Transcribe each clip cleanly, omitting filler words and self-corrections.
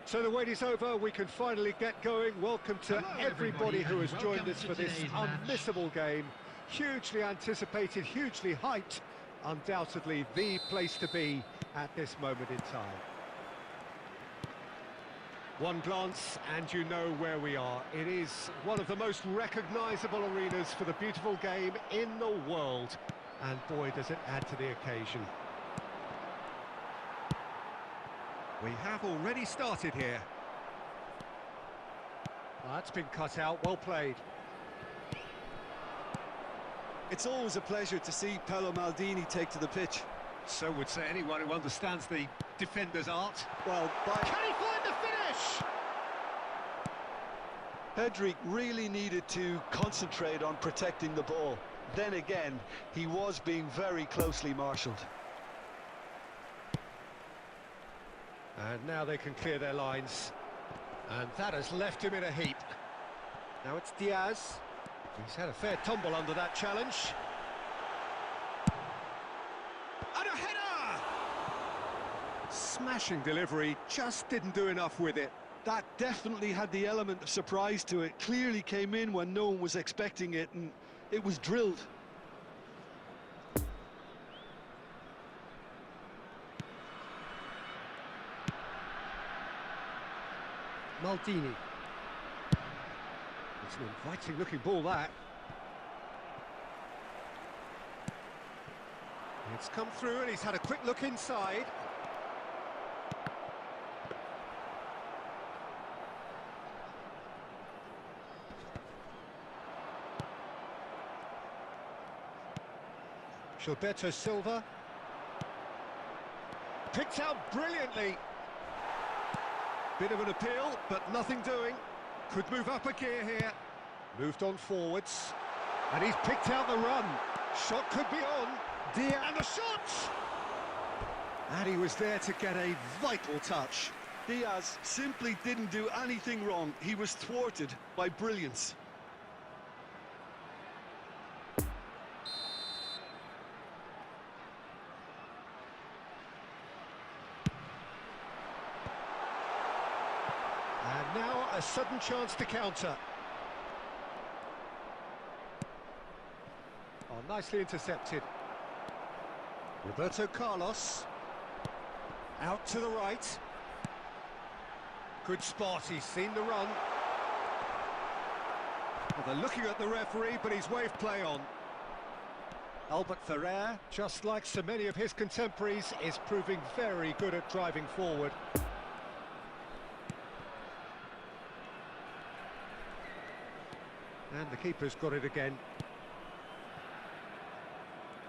So the wait is over, we can finally get going. Welcome to everybody who has joined us for this unmissable game. Hugely anticipated, hugely hyped, undoubtedly the place to be at this moment in time. One glance and you know where we are. It is one of the most recognisable arenas for the beautiful game in the world. And boy, does it add to the occasion. We have already started here. That's been cut out, well played. It's always a pleasure to see Paolo Maldini take to the pitch. So would say anyone who understands the defender's art. Well, Can he find the finish? Pedri really needed to concentrate on protecting the ball. Then again, he was being very closely marshalled. And now they can clear their lines. And that has left him in a heap. Now it's Diaz. He's had a fair tumble under that challenge. And a header! Smashing delivery, just didn't do enough with it. That definitely had the element of surprise to it. Clearly came in when no one was expecting it, and it was drilled. Maldini. It's an inviting-looking ball, that. It's come through and he's had a quick look inside. Gilberto Silva. Picked out brilliantly. Bit of an appeal, but nothing doing. Could move up a gear here. Moved on forwards. And he's picked out the run. Shot could be on. Diaz. And the shot! And he was there to get a vital touch. Diaz simply didn't do anything wrong. He was thwarted by brilliance. And now a sudden chance to counter. Oh, nicely intercepted. Roberto Carlos. Out to the right. Good spot, he's seen the run. Well, they're looking at the referee, but he's waved play on. Albert Ferrer, just like so many of his contemporaries, is proving very good at driving forward. And the keeper's got it again.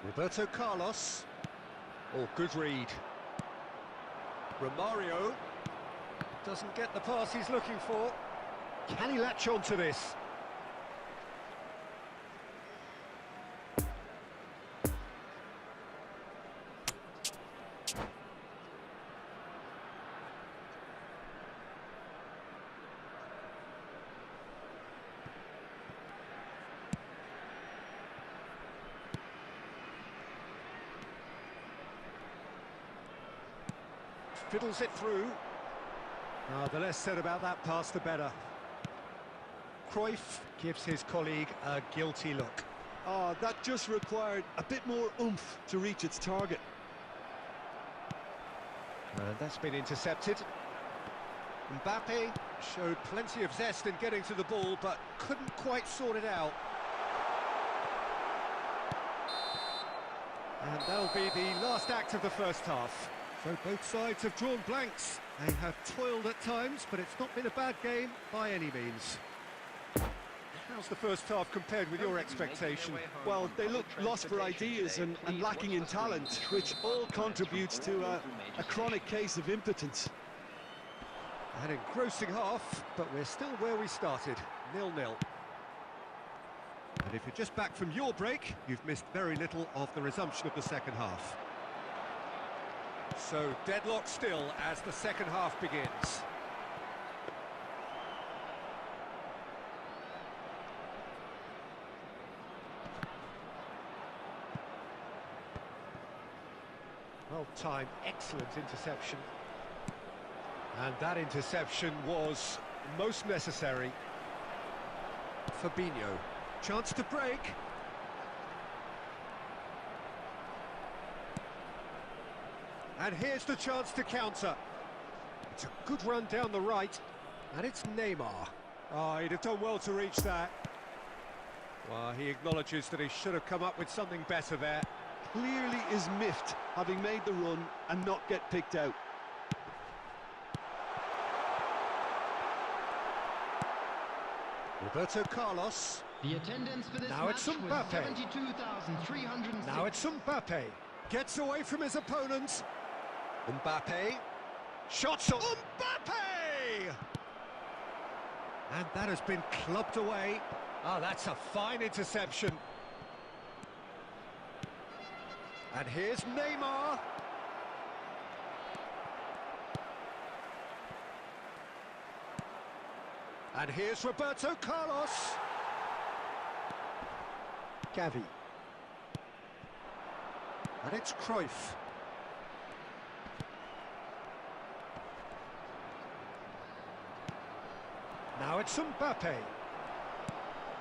Roberto Carlos. Oh, good read. Romario doesn't get the pass he's looking for. Can he latch on to this? Fiddles it through. The less said about that pass, the better. Cruyff gives his colleague a guilty look. That just required a bit more oomph to reach its target. And that's been intercepted. Mbappe showed plenty of zest in getting to the ball, but couldn't quite sort it out. And that'll be the last act of the first half. So both sides have drawn blanks. They have toiled at times, but it's not been a bad game by any means. How's the first half compared with your expectation? Well, they look lost for ideas and lacking in talent, which all contributes to a chronic case of impotence. An engrossing half, but we're still where we started, 0-0. And if you're just back from your break, you've missed very little of the resumption of the second half. So, deadlock still as the second half begins. Well timed, excellent interception. And that interception was most necessary. Fabinho, chance to break. And here's the chance to counter. It's a good run down the right, and it's Neymar. Oh, he'd have done well to reach that. Well, he acknowledges that he should have come up with something better there. Clearly is miffed, having made the run and not get picked out. Roberto Carlos. The attendance for this Now match it's was Mbappe. 72,306. Now it's Mbappe. Gets away from his opponent. Mbappe. Shots on Mbappe! And that has been clubbed away. Ah, that's a fine interception. And here's Neymar. And here's Roberto Carlos. Gavi. And it's Cruyff. Now it's Mbappe.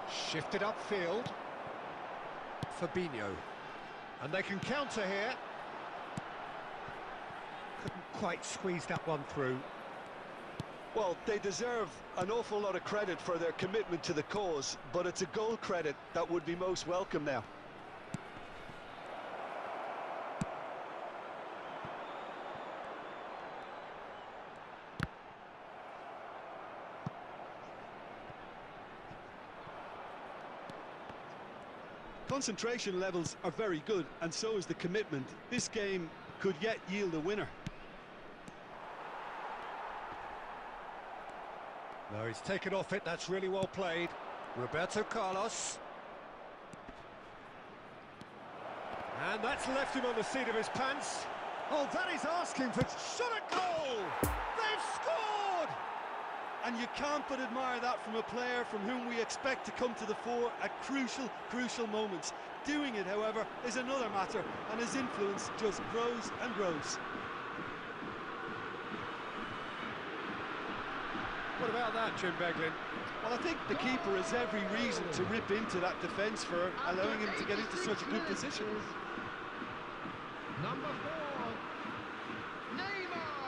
Shifted upfield. Fabinho. And they can counter here. Couldn't quite squeeze that one through. Well, they deserve an awful lot of credit for their commitment to the cause, but it's a goal credit that would be most welcome now. Concentration levels are very good, and so is the commitment. This game could yet yield a winner. No, he's taken off it. That's really well played. Roberto Carlos. And that's left him on the seat of his pants. Oh, that is asking for... Shot a goal! They've scored! And you can't but admire that from a player from whom we expect to come to the fore at crucial moments. Doing it, however, is another matter, and his influence just grows and grows. What about that, Jim Beglin? Well, I think the keeper has every reason to rip into that defence for allowing him to get into such a good position. Number 4, Neymar.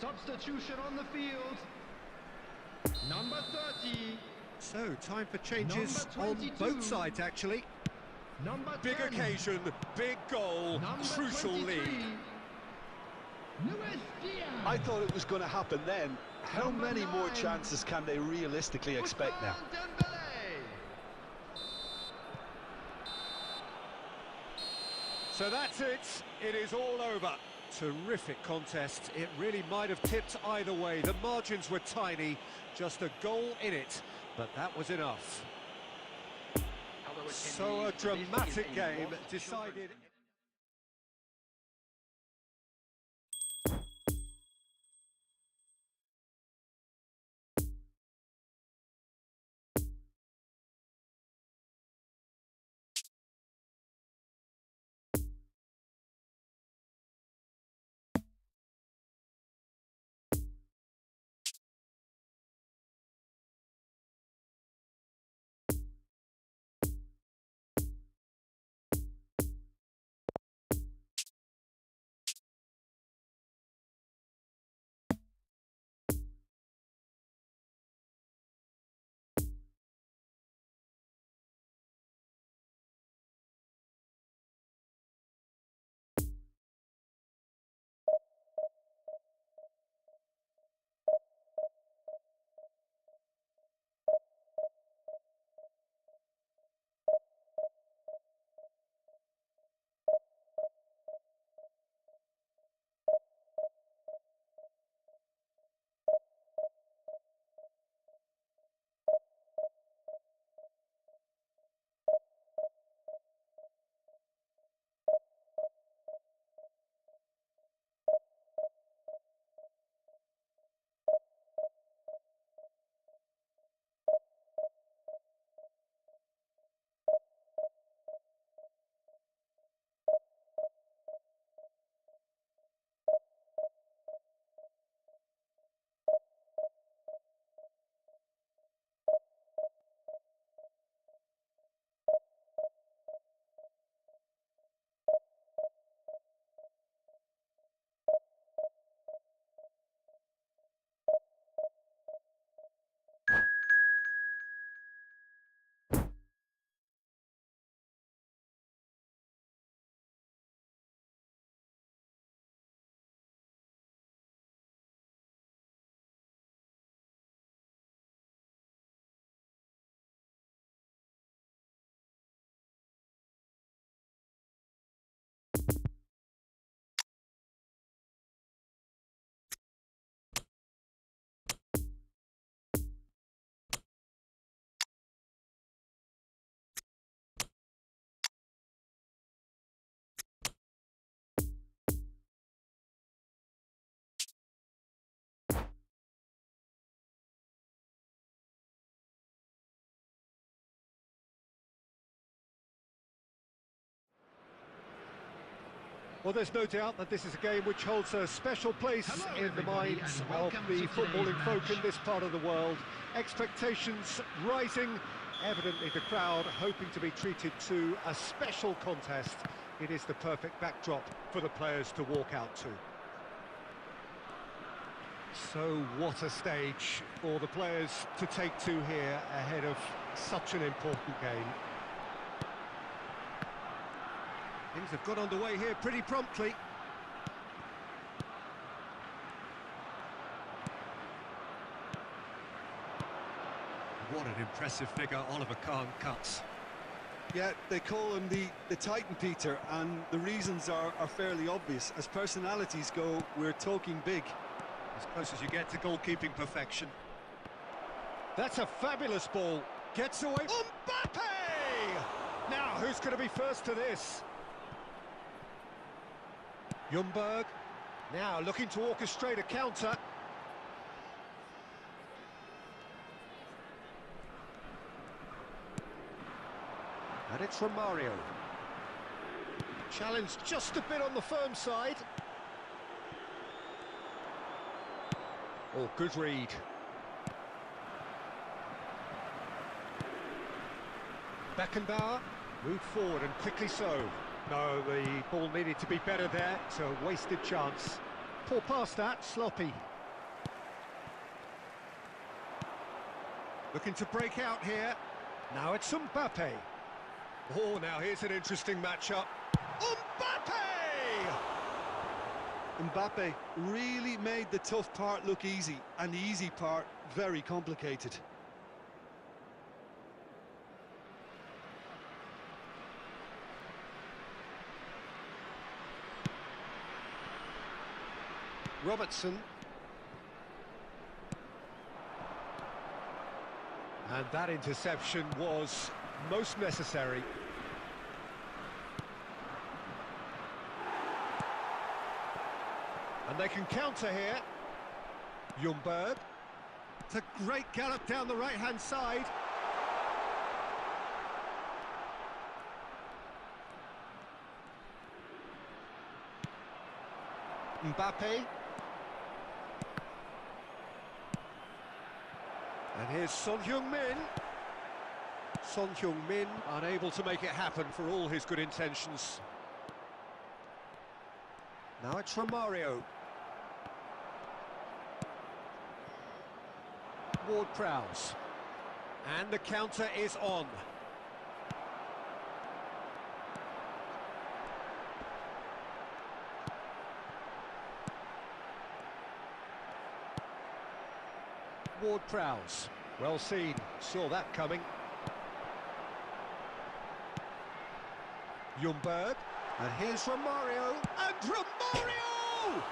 Substitution on the field. Number 30. So, time for changes on 22. both sides, actually. Number Big 10. occasion, big goal, Number crucial 23. lead. Luis Diaz. I thought it was going to happen then. How Number many more 9. chances can they realistically expect now? Ousmane Dembele. So that's it. It is all over. Terrific contest. It really might have tipped either way. The margins were tiny, just a goal in it, but that was enough. So a dramatic game decided... Well, there's no doubt that this is a game which holds a special place Hello, in the everybody, minds and of welcome the to footballing today's folk in match. this part of the world. Expectations rising, evidently the crowd hoping to be treated to a special contest. It is the perfect backdrop for the players to walk out to. So what a stage for the players to take to here ahead of such an important game. Things have got underway here pretty promptly. What an impressive figure Oliver Kahn cuts. Yeah, they call him the Titan, Peter, and the reasons are fairly obvious. As personalities go, we're talking big. As close as you get to goalkeeping perfection. That's a fabulous ball. Gets away. Mbappe! Now, who's going to be first to this? Ljungberg. Now, looking to orchestrate a counter. And it's Romario. Challenge just a bit on the firm side. Oh, good read. Beckenbauer moved forward and quickly so. No, the ball needed to be better there. It's a wasted chance. Poor pass that, sloppy. Looking to break out here. Now it's Mbappe. Oh, now here's an interesting matchup. Mbappe! Mbappe really made the tough part look easy, and the easy part very complicated. Robertson. And that interception was most necessary. And they can counter here. Ljungberg. It's a great gallop down the right-hand side. Mbappe. And here's Son Heung-min. Son Heung-min unable to make it happen for all his good intentions. Now it's Romario. Ward-Prowse. And the counter is on. Ward-Prowse. Well seen, saw that coming. Ljungberg. And here's Romario. And Romario!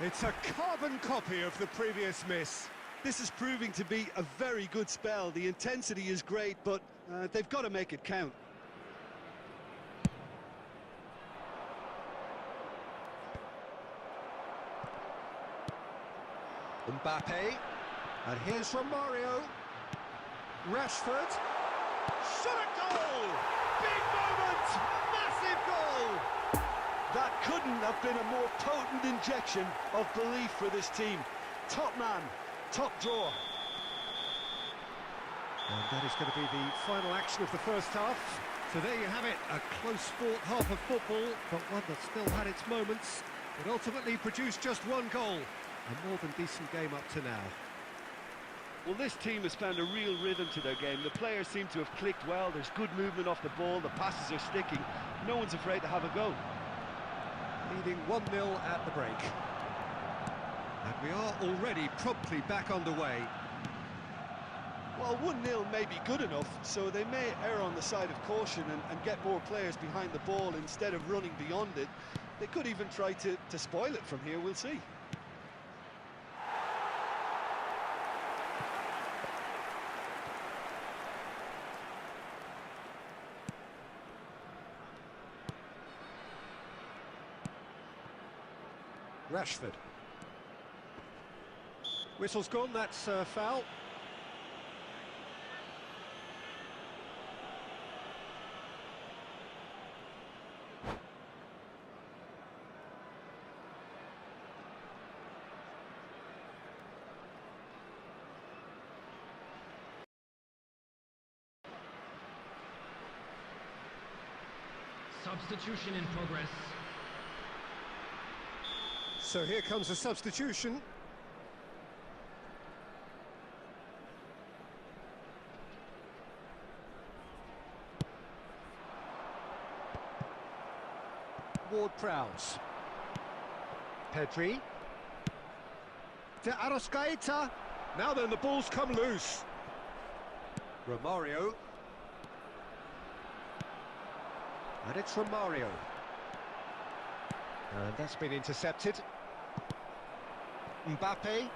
It's a carbon copy of the previous miss. This is proving to be a very good spell. The intensity is great, but they've got to make it count. Mbappe. And here's Romario. Rashford. Shot a goal! Big moment! Massive goal! That couldn't have been a more potent injection of belief for this team. Top man, top drawer. And that is going to be the final action of the first half. So there you have it, a close-fought half of football, but one that still had its moments. It ultimately produced just one goal. A more than decent game up to now. Well, this team has found a real rhythm to their game. The players seem to have clicked well. There's good movement off the ball. The passes are sticking. No one's afraid to have a go. Leading 1-0 at the break. And we are already promptly back underway. Well, 1-0 may be good enough, so they may err on the side of caution and get more players behind the ball instead of running beyond it. They could even try to spoil it from here, we'll see. Rashford. Whistle's gone, that's foul. Substitution in progress. So here comes a substitution. Ward-Prowse. Pedri. De Arrascaeta. Now then, the ball's come loose. Romario. And it's Romario. And that's been intercepted. Mbappe.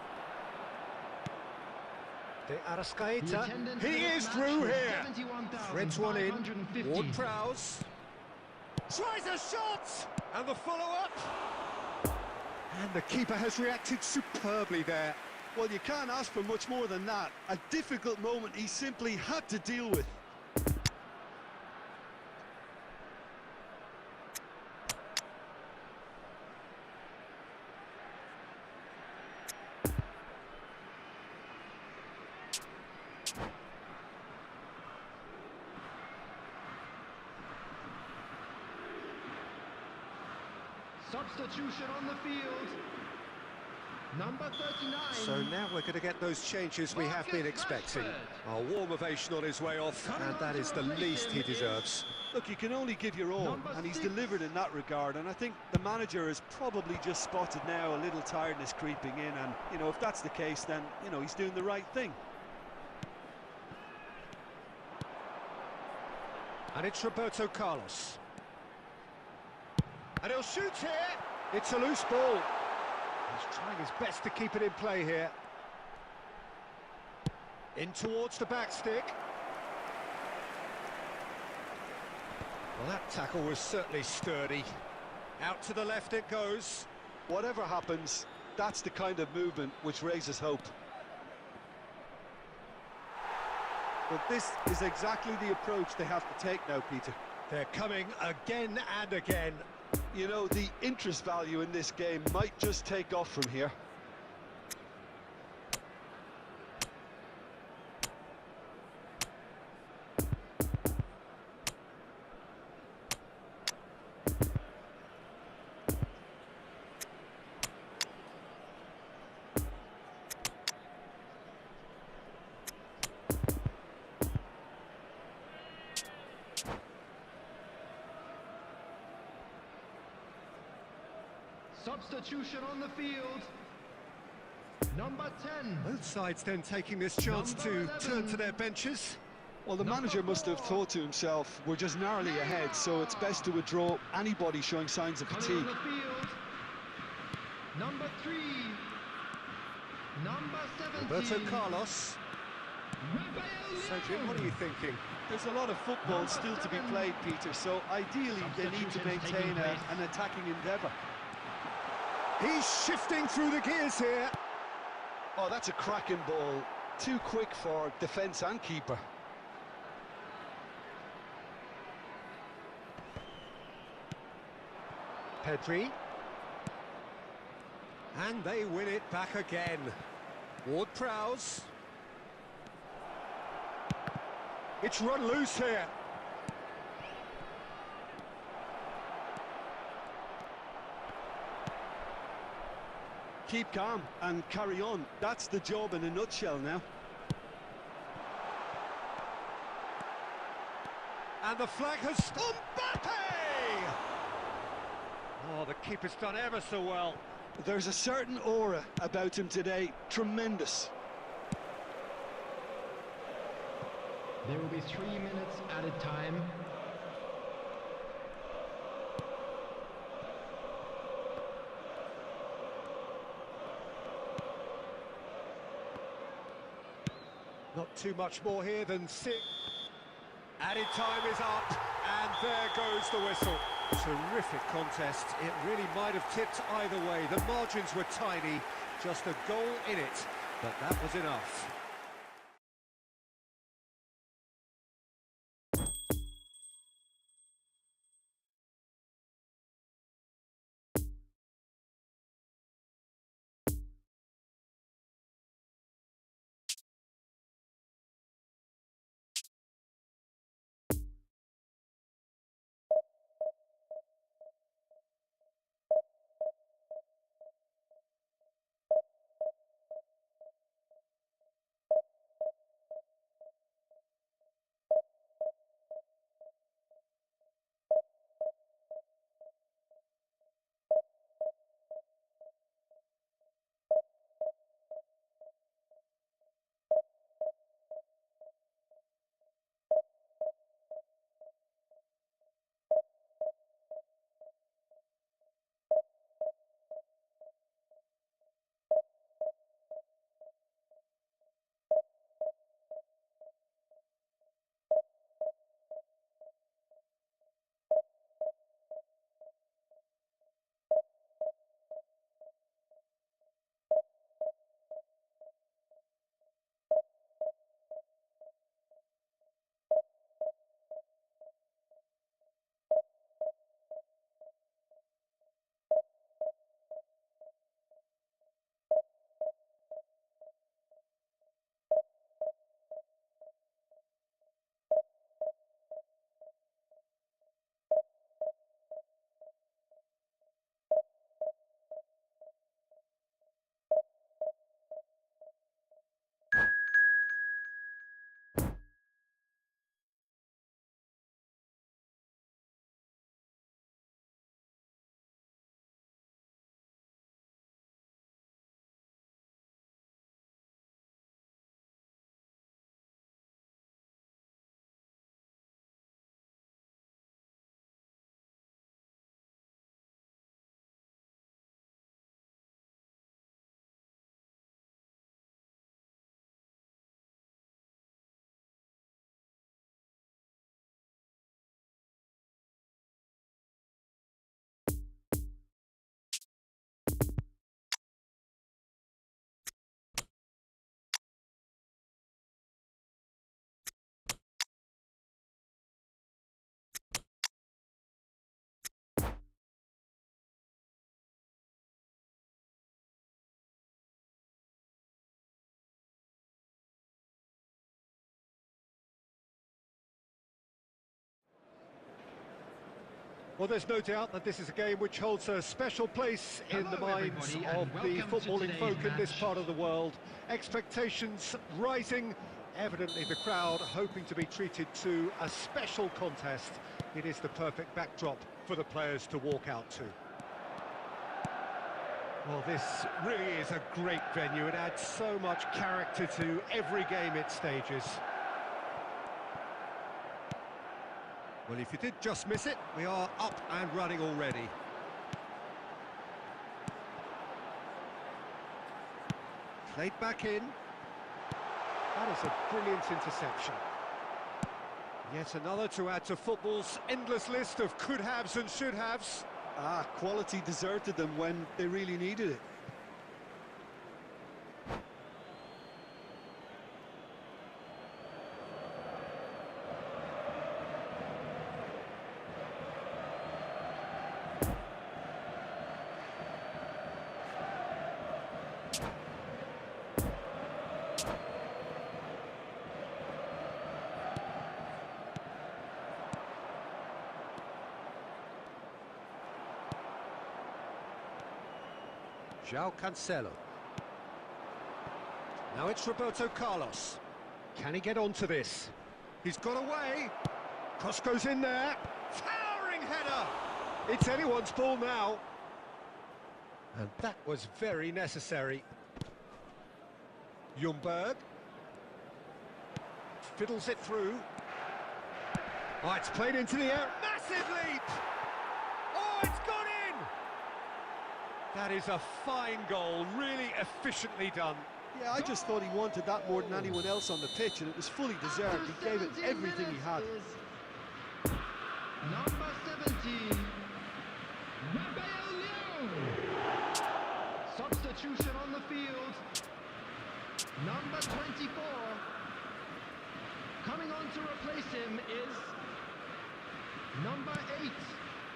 De Arrascaeta. He is through here. Threads one in. Ward-Prowse. Tries a shot! And the follow-up. And the keeper has reacted superbly there. Well, you can't ask for much more than that. A difficult moment he simply had to deal with. Substitution on the field. Number 39. So now we're going to get those changes we have been expecting. A warm ovation on his way off, and that is the least he deserves. Look, you can only give your all, and he's delivered in that regard, and I think the manager has probably just spotted now a little tiredness creeping in, and, you know, if that's the case, then, you know, he's doing the right thing. And it's Roberto Carlos. And he'll shoot here. It's a loose ball. He's trying his best to keep it in play here. In towards the back stick. Well, that tackle was certainly sturdy. Out to the left it goes. Whatever happens, that's the kind of movement which raises hope. But this is exactly the approach they have to take now, Peter. They're coming again and again. You know, the interest value in this game might just take off from here. Substitution on the field. Number 10. Both sides then taking this chance to turn to their benches. Well, the manager must have thought to himself, we're just narrowly ahead, so it's best to withdraw anybody showing signs of Coming fatigue. on the field. Number 3. Number 17. Roberto Carlos. So, Jim, what are you thinking? There's a lot of football still to be played, Peter, so ideally they need to maintain an attacking endeavour. He's shifting through the gears here. Oh, that's a cracking ball. Too quick for defence and keeper. Pedri. And they win it back again. Ward-Prowse. It's run loose here. Keep calm and carry on. That's the job in a nutshell now. And the flag has... Mbappe! Oh, the keeper's done ever so well. There's a certain aura about him today. Tremendous. There will be 3 minutes added time. Not too much more here than 6. Added time is up, and there goes the whistle. Terrific contest. It really might have tipped either way. The margins were tiny, just a goal in it, but that was enough. Well, there's no doubt that this is a game which holds a special place in the Hello, minds everybody, of and the welcome to footballing folk today's in this match. part of the world. Expectations rising, evidently the crowd hoping to be treated to a special contest. It is the perfect backdrop for the players to walk out to. Well, this really is a great venue. It adds so much character to every game it stages. Well, if you did just miss it, we are up and running already. Played back in. That is a brilliant interception. Yet another to add to football's endless list of could-haves and should-haves. Quality deserted them when they really needed it. João Cancelo. Now it's Roberto Carlos. Can he get onto this? He's got away. Cross goes in there. Towering header. It's anyone's ball now. And that was very necessary. Ljungberg. Fiddles it through. Oh, it's played into the air. Massive leap! Oh, it's gone in! That is a fine goal, really efficiently done. Yeah, I just thought he wanted that more than anyone else on the pitch, and it was fully deserved. He gave it everything he had. Number 17, substitution on the field. Number 24, coming on to replace him is number 8.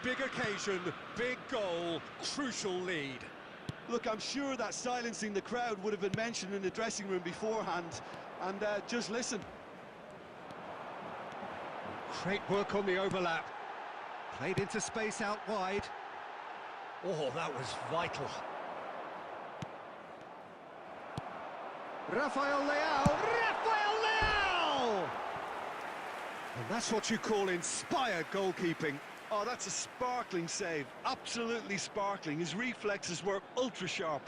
Big occasion, big goal, crucial lead. Look, I'm sure that silencing the crowd would have been mentioned in the dressing room beforehand. And just listen. Great work on the overlap. Played into space out wide. Oh, that was vital. Rafael Leao! Rafael Leao! And that's what you call inspired goalkeeping. Oh, that's a sparkling save. Absolutely sparkling. His reflexes were ultra sharp.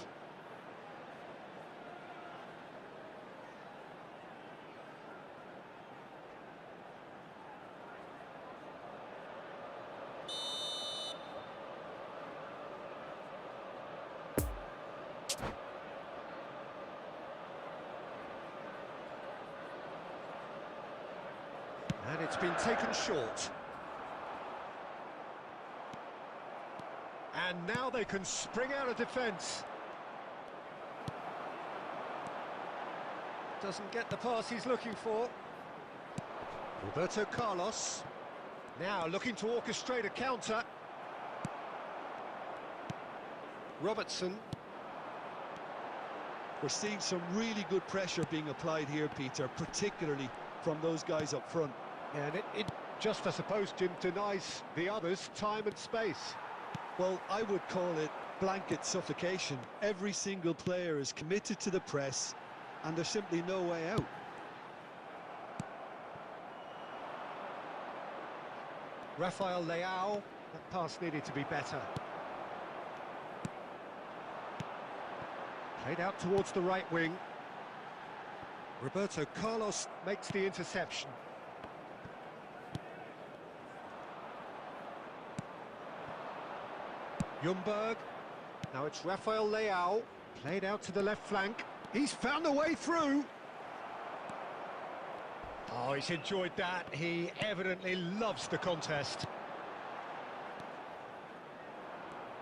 And it's been taken short. And now they can spring out of defence. Doesn't get the pass he's looking for. Roberto Carlos. Now looking to orchestrate a counter. Robertson. We're seeing some really good pressure being applied here, Peter, particularly from those guys up front. Yeah, and it just, I suppose, Jim, denies the others time and space. Well, I would call it blanket suffocation. Every single player is committed to the press, and there's simply no way out. Rafael Leao, that pass needed to be better. Played out towards the right wing. Roberto Carlos makes the interception. Ljungberg. Now it's Rafael Leao. Played out to the left flank. He's found a way through. Oh, he's enjoyed that. He evidently loves the contest.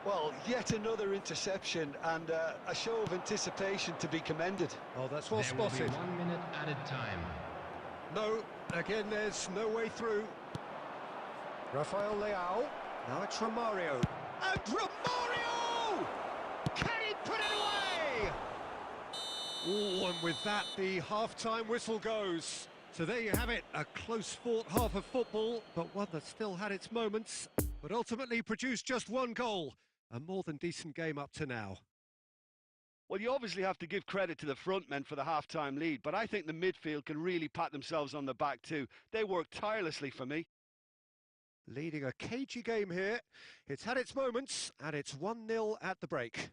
Well, yet another interception and a show of anticipation to be commended. Oh, that's well There will spotted. be 1 minute added time. No, again, there's no way through. Rafael Leao. Now it's Romario. And Romario! Can he put it away? Oh, and with that, the half-time whistle goes. So there you have it, a close-fought half of football, but one that still had its moments. but ultimately produced just one goal. A more than decent game up to now. Well, you obviously have to give credit to the front men for the half-time lead, but I think the midfield can really pat themselves on the back too. They worked tirelessly for me. Leading a cagey game here. It's had its moments, and it's 1-0 at the break.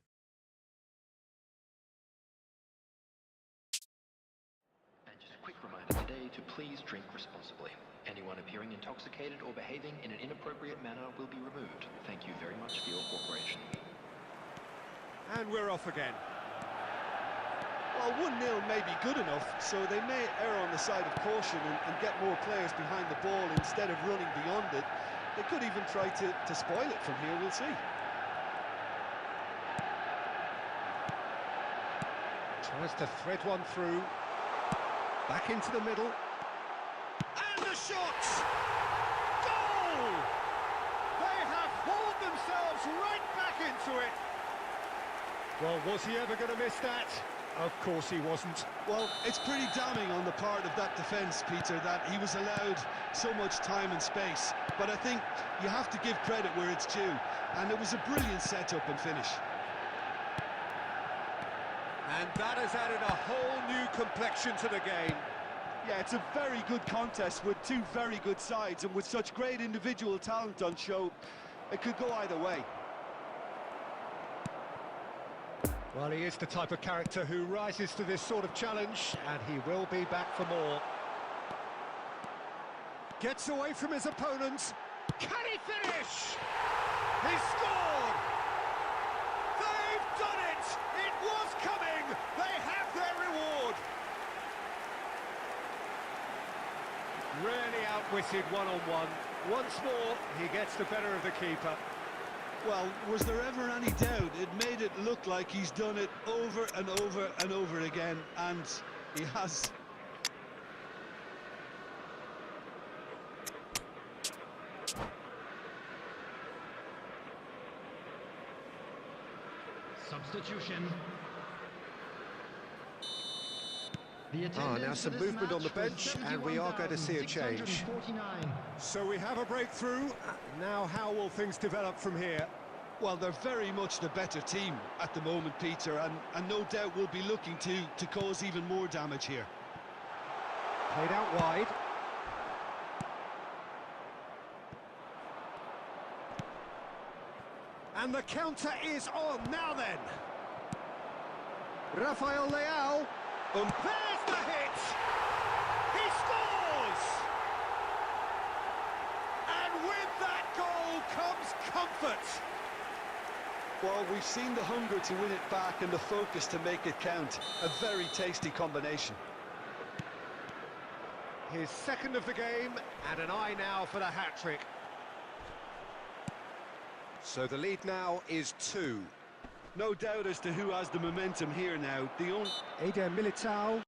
And just a quick reminder today to please drink responsibly. Anyone appearing intoxicated or behaving in an inappropriate manner will be removed. Thank you very much for your cooperation. And we're off again. Well, 1-0 may be good enough, so they may err on the side of caution and get more players behind the ball instead of running beyond it. They could even try to spoil it from here, we'll see. Tries to thread one through. Back into the middle. And the shot! Goal! They have hauled themselves right back into it. Well, was he ever going to miss that? Of course he wasn't. Well, it's pretty damning on the part of that defence, Peter, that he was allowed so much time and space. But I think you have to give credit where it's due. And it was a brilliant setup and finish. And that has added a whole new complexion to the game. Yeah, it's a very good contest with two very good sides, and with such great individual talent on show, it could go either way. Well, he is the type of character who rises to this sort of challenge, and he will be back for more. Gets away from his opponent. Can he finish? He scored! They've done it! It was coming! They have their reward! Really outwitted one-on-one. Once more, he gets the better of the keeper. Well, was there ever any doubt? It made it look like he's done it over and over and over again, and he has. Substitution. Now some movement on the bench, and we are going to see a change. So we have a breakthrough. Now how will things develop from here? Well, they're very much the better team at the moment, Peter, and no doubt will be looking to cause even more damage here. Played out wide. And the counter is on. Now then. Rafael Leao. There's the hit! He scores! And with that goal comes comfort. Well, we've seen the hunger to win it back and the focus to make it count. A very tasty combination. His second of the game, and an eye now for the hat-trick. So the lead now is 2. No doubt as to who has the momentum here now. Eder Militao.